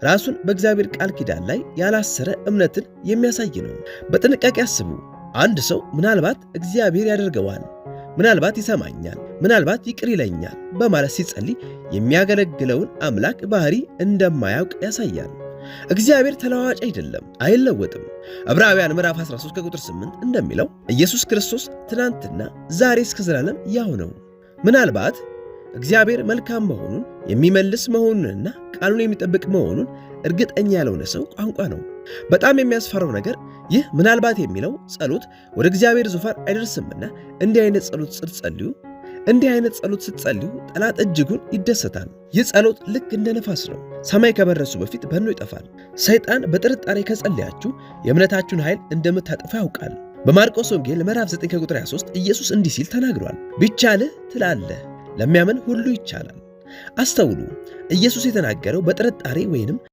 ራሱን በእግዚአብሔር ቃል ኪዳን ላይ ያላሰረ እምነትን የሚያሳይ ነው። በጥንቃቄ አስቡ። አንድ ሰው ምናልባት እግዚአብሔር ያደርገዋል፣ ምናልባት ይሰማኛል፣ ምናልባት ይቅር ይለኛል በማለት ሲጸልይ የሚያገለግለውን አምላክ ባህሪ እንደማያውቅ ያሳያል። እግዚአብሔር ተለዋዋጭ አይደለም፣ አይለወጥም። ዕብራውያን ምዕራፍ 13 ከቁጥር 8 እንደሚለው ኢየሱስ ክርስቶስ ትናንትና ዛሬ እስከ ዘላለም ያው ነው። ምናልባት እግዚአብሔር መልካም መሆኑን የሚመልስ መሆኑንና ቃሉን የሚጠብቅ መሆኑን እርግጠኛ ያልሆነ ሰው ቋንቋ ነው። በጣም የሚያስፈራው ነገር ይህ ምናልባት የሚለው ጸሎት ወደ እግዚአብሔር ዙፋን አይደርስምና እንዲህ አይነት ጸሎት ስትጸልዩ ጠላት እጅጉን ይደሰታል። ይህ ጸሎት ልክ እንደ ነፋስ ነው። ሰማይ ከመድረሱ በፊት በኖ ይጠፋል። ሰይጣን በጥርጣሬ ከጸለያችሁ የእምነታችሁን ኃይል እንደምታጠፉ ያውቃል። በማርቆስ ወንጌል ምዕራፍ 9 ከቁጥር 23 ኢየሱስ እንዲህ ሲል ተናግሯል። ቢቻልህ ትላለህ፣ ለሚያምን ሁሉ ይቻላል። አስተውሉ፣ ኢየሱስ የተናገረው በጥርጣሬ ወይንም